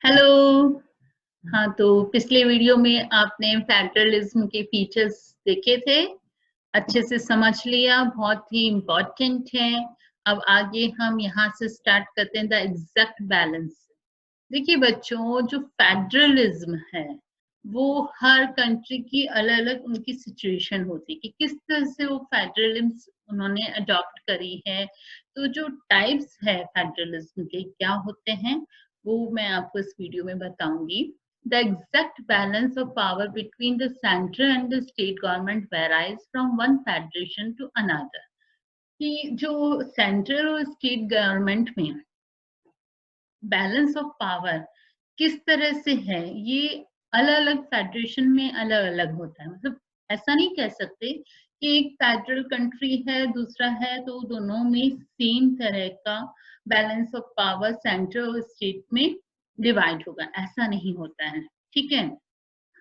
Hello. हाँ, तो पिछले वीडियो में आपने फेडरलिज्म के फीचर्स देखे थे, अच्छे से समझ लिया, बहुत ही इम्पोर्टेंट है। अब आगे हम यहाँ से स्टार्ट करते हैं द एग्जैक्ट बैलेंस। देखिए बच्चों, जो फेडरलिज्म है वो हर कंट्री की अलग-अलग उनकी सिचुएशन होती है कि किस तरह से वो फेडरलिज्म उन्होंने अडॉप्ट करी है। तो जो टाइप्स है फेडरलिज्म के क्या होते हैं वो मैं आपको इस वीडियो में बताऊंगी। The exact balance of power between the central and the state government varies from one federation to another. कि जो सेंट्रल और स्टेट गवर्नमेंट में बैलेंस ऑफ पावर किस तरह से है, ये अलग-अलग फेडरेशन में अलग-अलग होता है। मतलब ऐसा नहीं कह सकते कि एक फेडरल कंट्री है, दूसरा है, तो दोनों में सेम तरह का बैलेंस ऑफ पावर सेंट्रल और स्टेट में डिवाइड होगा, ऐसा नहीं होता है। ठीक है?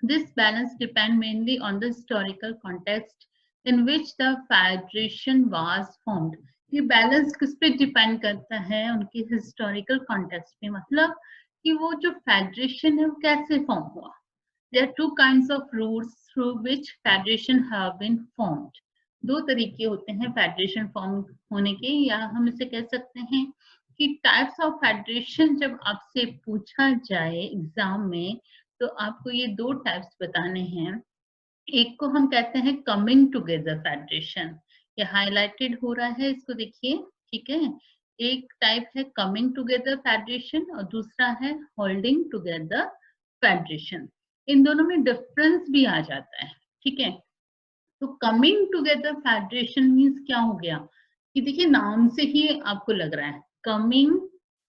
This balance depends mainly on the historical context in which the federation was formed. ये बैलेंस किस पे डिपेंड करता है? उनके हिस्टोरिकल कॉन्टेक्स्ट पे, मतलब कि वो जो फेडरेशन है वो कैसे फॉर्म हुआ। There are two kinds of routes through which federation have been formed. दो तरीके होते हैं फेडरेशन फॉर्म होने के, या हम इसे कह सकते हैं कि टाइप्स ऑफ फेडरेशन जब आपसे पूछा जाए एग्जाम में तो आपको ये दो टाइप्स बताने हैं। एक को हम कहते हैं कमिंग टुगेदर फेडरेशन, ये हाईलाइटेड हो रहा है, इसको देखिए। ठीक है, एक टाइप है कमिंग टुगेदर फेडरेशन और दूसरा है होल्डिंग टुगेदर फेडरेशन। इन दोनों में डिफरेंस भी आ जाता है। ठीक है, तो कमिंग टुगेदर फेडरेशन मीन्स क्या हो गया कि देखिए नाम से ही आपको लग रहा है कमिंग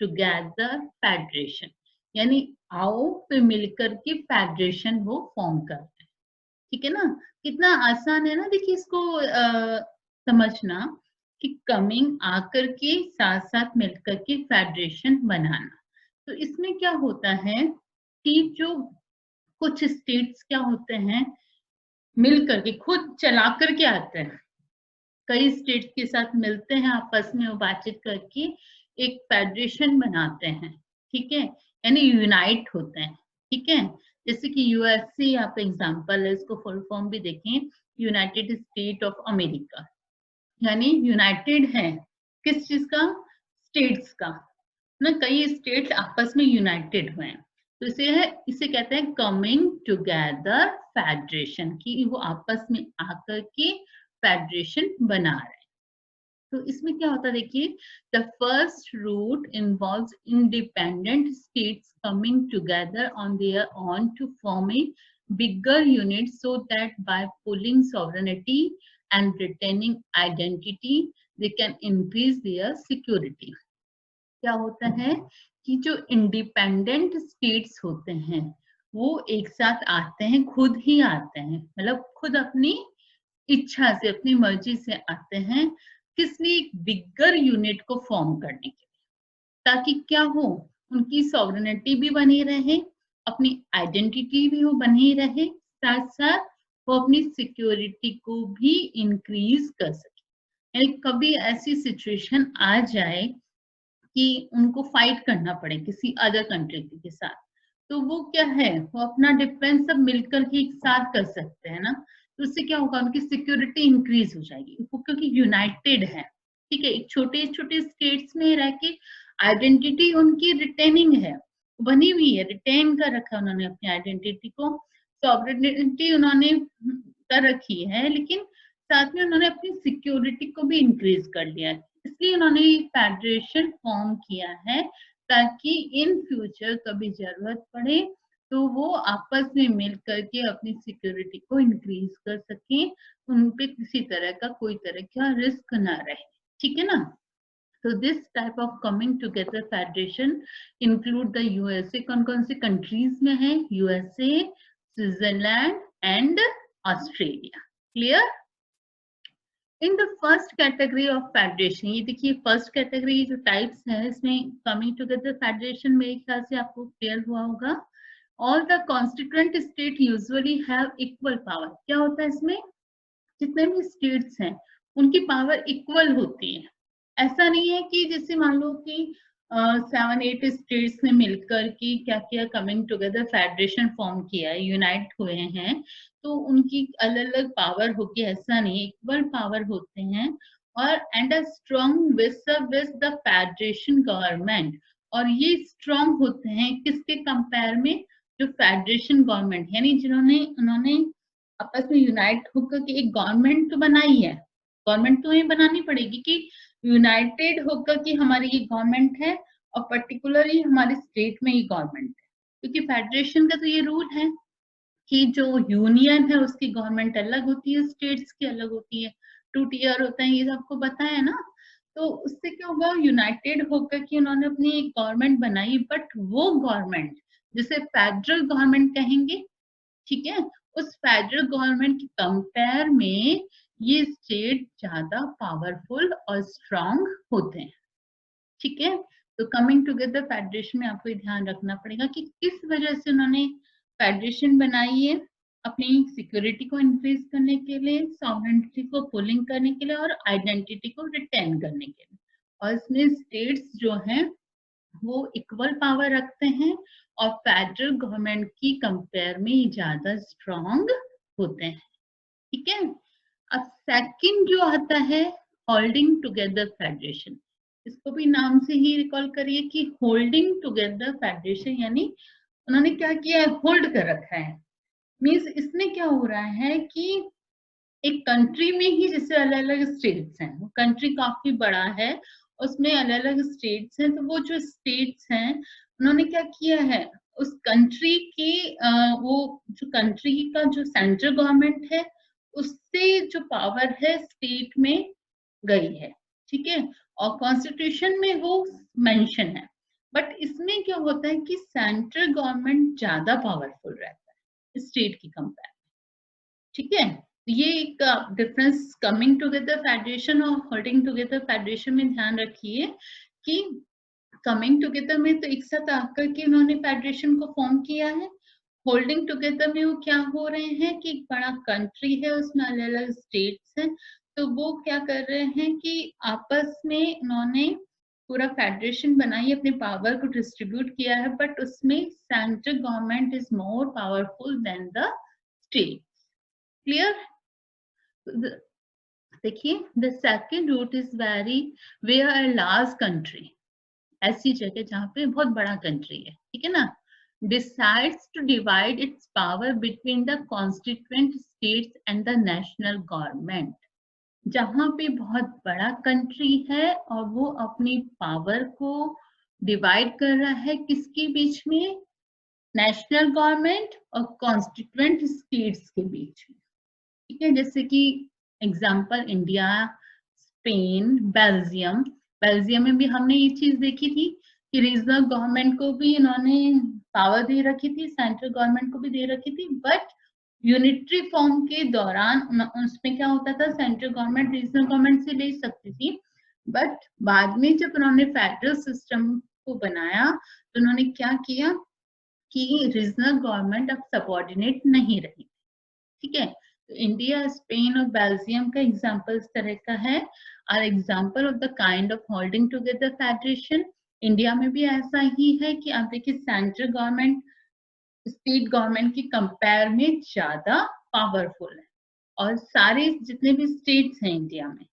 टुगेदर फेडरेशन, यानी आओ पे मिलकर के फेडरेशन वो फॉर्म करते हैं। ठीक है ना, कितना आसान है ना। देखिए इसको समझना कि कमिंग आकर के साथ साथ मिलकर के फेडरेशन बनाना। तो इसमें क्या होता है कि जो कुछ स्टेट्स क्या होते हैं मिल करके खुद चला करके आते हैं, कई स्टेट के साथ मिलते हैं, आपस में वो बातचीत करके एक फेडरेशन बनाते हैं। ठीक है, यानी यूनाइट होते हैं। ठीक है, जैसे कि यूएसए आप एग्जांपल है, इसको फुल फॉर्म भी देखें, यूनाइटेड स्टेट ऑफ अमेरिका, यानी यूनाइटेड है किस चीज का? स्टेट्स का ना, कई स्टेट आपस में यूनाइटेड हुए हैं। तो इसे कहते हैं कमिंग टुगेदर फेडरेशन, की वो आपस में आकर के फेडरेशन बना रहे हैं। तो इसमें क्या होता है देखिए, the first route involves independent states coming together on their own to form a bigger unit so that by pooling sovereignty and retaining identity they can increase their security. क्या होता है कि जो इंडिपेंडेंट स्टेट्स होते हैं वो एक साथ आते हैं, खुद ही आते हैं, मतलब खुद अपनी इच्छा से अपनी मर्जी से आते हैं, किस लिए? बिगर यूनिट को फॉर्म करने के लिए, ताकि क्या हो, उनकी सॉवरेनिटी भी बनी रहे, अपनी आइडेंटिटी भी वो बनी रहे, साथ साथ वो अपनी सिक्योरिटी को भी इंक्रीज कर सके। यानी कभी ऐसी सिचुएशन आ जाए कि उनको फाइट करना पड़े किसी अदर कंट्री के साथ, तो वो क्या है, वो अपना डिफेंस सब मिलकर के एक साथ कर सकते हैं ना। तो उससे क्या होगा, उनकी सिक्योरिटी इंक्रीज हो जाएगी, वो क्योंकि यूनाइटेड है। ठीक है, एक छोटे छोटे स्टेट्स में रह के आइडेंटिटी उनकी रिटेनिंग है, बनी हुई है, रिटेन कर रखा है उन्होंने अपनी आइडेंटिटी को, सॉवरेनिटी उन्होंने कर रखी है, लेकिन साथ में उन्होंने अपनी सिक्योरिटी को भी इंक्रीज कर लिया है। इसलिए उन्होंने फेडरेशन फॉर्म किया है, ताकि इन फ्यूचर कभी जरूरत पड़े तो वो आपस में मिल करके अपनी सिक्योरिटी को इंक्रीज कर सके, उन पे किसी तरह का कोई तरह का रिस्क ना रहे। ठीक है ना। तो this type of coming together federation include the USA, कौन कौन से कंट्रीज में है? USA, Switzerland and Australia. Clear? In the first category of federation, ये देखिए फर्स्ट कैटेगरी जो टाइप्स है इसमें कमिंग टुगेदर फेडरेशन मेरे ख्याल से आपको क्लियर हुआ होगा। All the constituent state usually have equal power. क्या होता है इसमें, जितने भी स्टेट्स हैं उनकी पावर इक्वल होती है। ऐसा नहीं है कि जैसे मान लो कि 7 8 स्टेट्स ने मिलकर के क्या किया, कमिंग टुगेदर फेडरेशन फॉर्म किया है, यूनाइट हुए हैं। तो उनकी अलग अलग पावर होगी ऐसा नहीं, इक्वल पावर होते हैं। और and a strong with the federation government, और ये स्ट्रॉन्ग होते हैं किसके कंपेयर में, जो फेडरेशन गवर्नमेंट, यानी जिन्होंने उन्होंने आपस में यूनाइट होकर के एक गवर्नमेंट तो बनाई है। गवर्नमेंट तो ये बनानी पड़ेगी कि यूनाइटेड होकर कि हमारी ये गवर्नमेंट है, और पर्टिकुलरली हमारे स्टेट में ये गवर्नमेंट है। क्योंकि फेडरेशन का तो ये रूल है कि जो यूनियन है उसकी गवर्नमेंट अलग होती है, स्टेट्स की अलग होती है, 2 टियर होता है, ये सबको पता है ना। तो उससे क्या होगा, यूनाइटेड होकर कि उन्होंने अपनी एक गवर्नमेंट बनाई, बट वो गवर्नमेंट जिसे फेडरल गवर्नमेंट कहेंगे, ठीक है, उस फेडरल गवर्नमेंट के कंपेयर में ये स्टेट ज्यादा पावरफुल और स्ट्रांग होते हैं, ठीक है। तो कमिंग टुगेदर फेडरेशन में आपको ध्यान रखना पड़ेगा कि किस वजह से उन्होंने फेडरेशन बनाई है, अपनी सिक्योरिटी को इंक्रीज करने के लिए, सॉवरेनिटी को पुलिंग करने के लिए, और आइडेंटिटी को रिटेन करने के लिए। और इसमें स्टेट्स जो हैं वो इक्वल पावर रखते हैं और फेडरल गवर्नमेंट की कंपेयर में ज्यादा स्ट्रॉन्ग होते हैं, ठीक है। अब सेकंड जो आता है, होल्डिंग टुगेदर फेडरेशन। इसको भी नाम से ही रिकॉल करिए कि होल्डिंग टुगेदर फेडरेशन, यानी उन्होंने क्या किया है, होल्ड कर रखा है। मीन्स इसमें क्या हो रहा है कि एक कंट्री में ही जैसे अलग अलग स्टेट्स हैं, कंट्री काफी बड़ा है, उसमें अलग अलग स्टेट्स हैं, तो वो जो स्टेट्स हैं उन्होंने क्या किया है, उस कंट्री की वो जो कंट्री का जो सेंट्रल गवर्नमेंट है उससे जो पावर है स्टेट में गई है, ठीक है। और कॉन्स्टिट्यूशन में वो मेंशन है, बट इसमें क्या होता है कि सेंट्रल गवर्नमेंट ज्यादा पावरफुल रहता है स्टेट की कंपेयर, ठीक है। ये एक डिफरेंस कमिंग टुगेदर फेडरेशन और होल्डिंग टुगेदर फेडरेशन में ध्यान रखिए कि कमिंग टुगेदर में तो एक साथ आकर के उन्होंने फेडरेशन को फॉर्म किया है। होल्डिंग टुगेदर में वो क्या हो रहे हैं कि एक बड़ा कंट्री है, उसमें अलग अलग स्टेट्स हैं, तो वो क्या कर रहे हैं कि आपस में उन्होंने पूरा फेडरेशन बनाई, अपने पावर को डिस्ट्रीब्यूट किया है, बट उसमें central government is more powerful than the state. Clear? देखिए, the second route is very where a large country, ऐसी जगह जहां पे बहुत बड़ा कंट्री है, ठीक है ना, decides to divide its power between the constituent states and the national government। जहां पे बहुत बड़ा कंट्री है और वो अपनी पावर को डिवाइड कर रहा है किसके बीच में, नेशनल गवर्नमेंट और कॉन्स्टिट्यूएंट स्टेट्स के बीच में, ठीक है। जैसे कि example India, Spain, Belgium. Belgium में भी हमने ये चीज देखी थी कि रीजनल गवर्नमेंट को भी इन्होंने पावर दे रखी थी, सेंट्रल गवर्नमेंट को भी दे रखी थी, बट यूनिटरी फॉर्म के दौरान उसमें क्या होता था, सेंट्रल गवर्नमेंट रीजनल गवर्नमेंट से ले सकती थी, बट बाद में जब उन्होंने फेडरल सिस्टम को बनाया तो उन्होंने क्या किया कि रीजनल गवर्नमेंट अब सबऑर्डिनेट नहीं रही, ठीक है। तो इंडिया, स्पेन और बेल्जियम का एग्जाम्पल इस तरह का है, और example of the kind of holding together federation. India में भी ऐसा ही है कि आप देखिए सेंट्रल गवर्नमेंट स्टेट गवर्नमेंट की कंपेयर में ज्यादा पावरफुल है, और सारे जितने भी स्टेट्स हैं इंडिया में,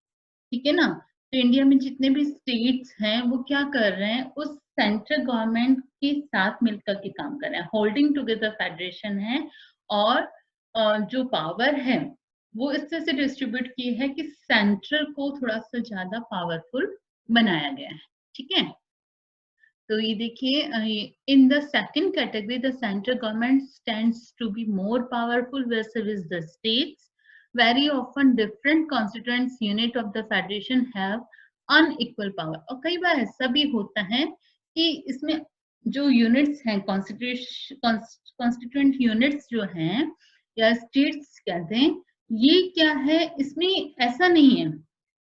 ठीक है ना, तो इंडिया में जितने भी स्टेट्स हैं वो क्या कर रहे हैं, उस सेंट्रल गवर्नमेंट के साथ मिलकर के काम कर रहे हैं, होल्डिंग टुगेदर फेडरेशन है। और जो पावर है वो इस तरह से डिस्ट्रीब्यूट की है कि सेंट्रल को थोड़ा सा ज्यादा पावरफुल बनाया गया है, ठीक है। तो ये देखिए, in the second category the central government stands to be more powerful versus the states। Very often different constituent unit of the federation have unequal power। और कई बार ऐसा भी होता है कि इसमें जो यूनिट्स हैं, कॉन्स्टिट्यूएंट यूनिट्स जो हैं या स्टेट्स कहते हैं, ये क्या है, इसमें ऐसा नहीं है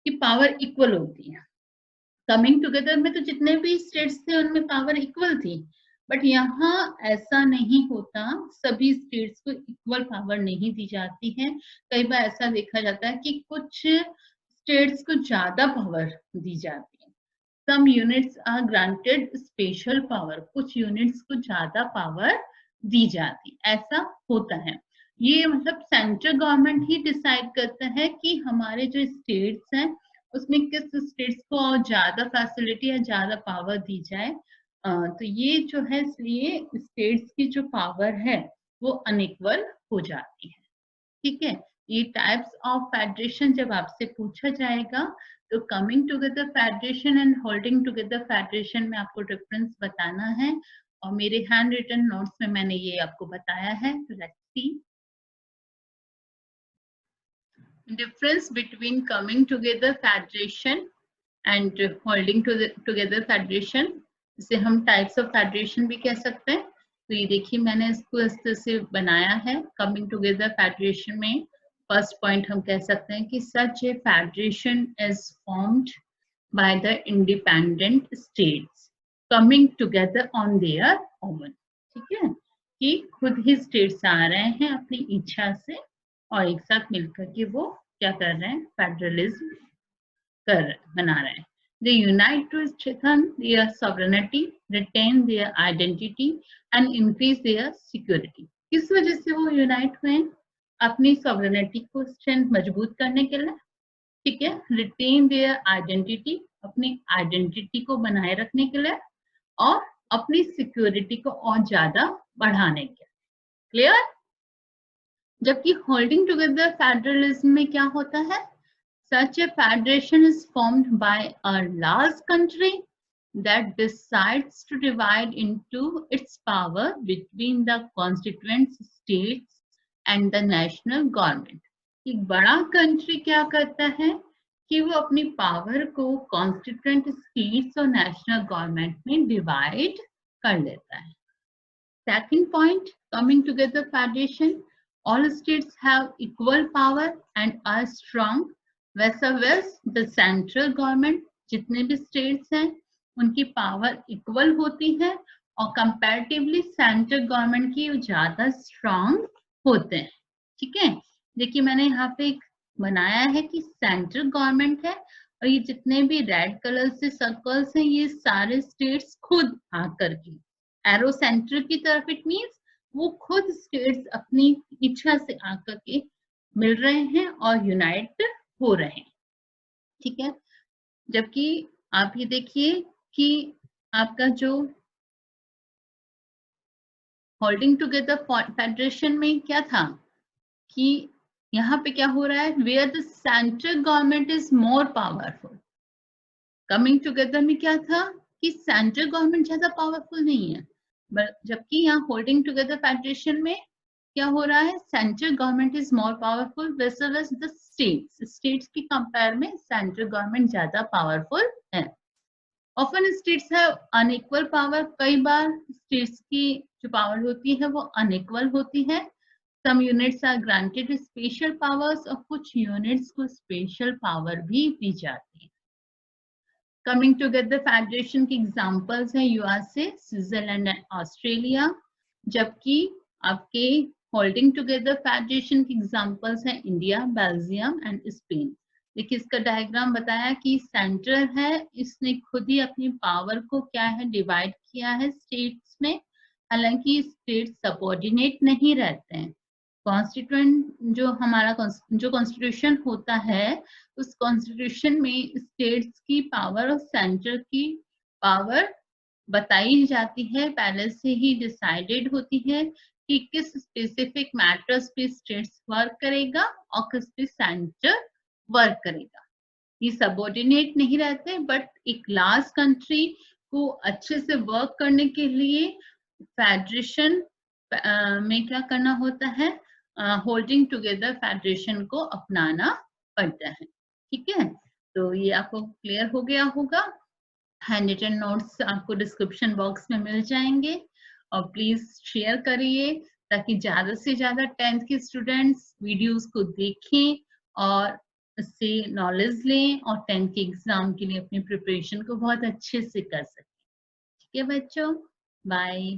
कि पावर इक्वल होती है। कमिंग टुगेदर में तो जितने भी स्टेट्स थे उनमें पावर इक्वल थी, बट यहाँ ऐसा नहीं होता, सभी स्टेट्स को इक्वल पावर नहीं दी जाती है। कई बार ऐसा देखा जाता है कि कुछ स्टेट्स को ज्यादा पावर दी जाती है। Some units are granted special power, कुछ यूनिट्स को ज्यादा पावर दी जाती, ऐसा होता है। ये मतलब सेंट्रल गवर्नमेंट ही डिसाइड करता है कि हमारे जो स्टेट्स हैं उसमें किस स्टेट्स को और ज्यादा फैसिलिटी या ज्यादा पावर दी जाए। तो ये जो है इसलिए स्टेट्स की जो पावर है वो अनइक्वल हो जाती है। ठीक है, ये टाइप्स ऑफ फेडरेशन जब आपसे पूछा जाएगा तो coming together federation and holding together federation में आपको डिफरेंस बताना है, और मेरे हैंड रिटन नोट्स में मैंने ये आपको बताया है। Let's see difference between coming together federation and holding together federation, इसे हम टाइप्स ऑफ फेडरेशन भी कह सकते हैं। तो ये देखिए मैंने इसको इस तरह से बनाया है। कमिंग टुगेदर फेडरेशन में फर्स्ट पॉइंट हम कह सकते हैं कि such a federation is formed by the independent states coming together on their own। ठीक है, कि खुद ही स्टेट्स आ रहे हैं अपनी इच्छा से और एक साथ मिलकर के वो क्या कर रहे हैं, फेडरलिज्म बना रहे हैं। They unite to strengthen their sovereignty, retain their identity and increase their security। किस वजह से वो यूनाइट हुए हैं? अपनी सॉवरेनिटी को स्ट्रेंथ मजबूत करने के लिए, ठीक है, रिटेन देयर आइडेंटिटी, अपनी आइडेंटिटी को बनाए रखने के लिए, और अपनी सिक्योरिटी को और ज्यादा बढ़ाने के लिए। क्लियर? जबकि होल्डिंग टुगेदर फेडरलिज्म में क्या होता है? Such a federation is formed by a large country that decides to divide into its power between the constituent states and the national government। एक बड़ा कंट्री क्या करता है कि वो अपनी पावर को कॉन्स्टिट्यूएंट स्टेट्स और नेशनल गवर्नमेंट में डिवाइड कर लेता है। Second point, coming together federation, all states have equal power and are strong, वैसा वैस द सेंट्रल गवर्नमेंट, जितने भी स्टेट्स हैं उनकी पावर इक्वल होती है और कंपैरेटिवली सेंट्रल गवर्नमेंट की ज्यादा स्ट्रांग होते हैं। ठीक है, देखिए मैंने यहाँ पे एक बनाया है कि सेंट्रल गवर्नमेंट है और ये जितने भी रेड कलर से सर्कल्स हैं ये सारे स्टेट्स खुद आकर के, एरो सेंटर की तरफ, इट मीन्स वो खुद स्टेट्स अपनी इच्छा से आकर के मिल रहे हैं और यूनाइट हो रहे हैं। ठीक है, जबकि आप ये देखिए कि आपका जो होल्डिंग टुगेदर फेडरेशन में क्या था कि यहाँ पे क्या हो रहा है, where the central government is more powerful. Coming together में क्या था कि सेंट्रल गवर्नमेंट ज्यादा पावरफुल नहीं है, जबकि यहाँ होल्डिंग टुगेदर फेडरेशन में क्या हो रहा है, central government is more powerful versus the states, states की कंपेयर में सेंट्रल गवर्नमेंट ज्यादा पावरफुल है। Often states have unequal power, कई बार स्टेट्स की जो पावर होती है वो अनइक्वल होती है। Some units are granted special powers, और कुछ यूनिट्स को स्पेशल पावर भी दी जाती है। कमिंग टुगेदर फेडरेशन की एग्जांपल्स हैं यूएसए, स्विट्जरलैंड एंड ऑस्ट्रेलिया, जबकि आपके होल्डिंग टुगेदर फेडरेशन की एग्जांपल्स हैं इंडिया, बेल्जियम एंड स्पेन। देखिए इसका डायग्राम बताया कि सेंटर है, इसने खुद ही अपनी पावर को क्या है, डिवाइड किया है स्टेट्स में, हालांकि स्टेट सबऑर्डिनेट नहीं रहते हैं। कॉन्स्टिट्यूएंट जो हमारा जो कॉन्स्टिट्यूशन होता है उस कॉन्स्टिट्यूशन में स्टेट्स की पावर और सेंटर की पावर बताई जाती है, पहले से ही डिसाइडेड होती है कि किस स्पेसिफिक मैटर्स पे स्टेट्स वर्क करेगा और किस पे सेंटर वर्क करेगा। ये सबऑर्डिनेट नहीं रहते, बट एक लार्ज कंट्री को अच्छे से वर्क करने के लिए फेडरेशन में क्या करना होता है, होल्डिंग टुगेदर फेडरेशन को अपनाना पड़ता है। ठीक है, तो ये आपको क्लियर हो गया होगा। हैंड रिटन नोट्स आपको डिस्क्रिप्शन बॉक्स में मिल जाएंगे, और प्लीज शेयर करिए ताकि ज्यादा से ज्यादा 10th के स्टूडेंट्स वीडियोस को देखें और इससे नॉलेज लें और 10th के एग्जाम के लिए अपनी प्रिपरेशन को बहुत अच्छे से कर सकें। ठीक है बच्चों, बाय।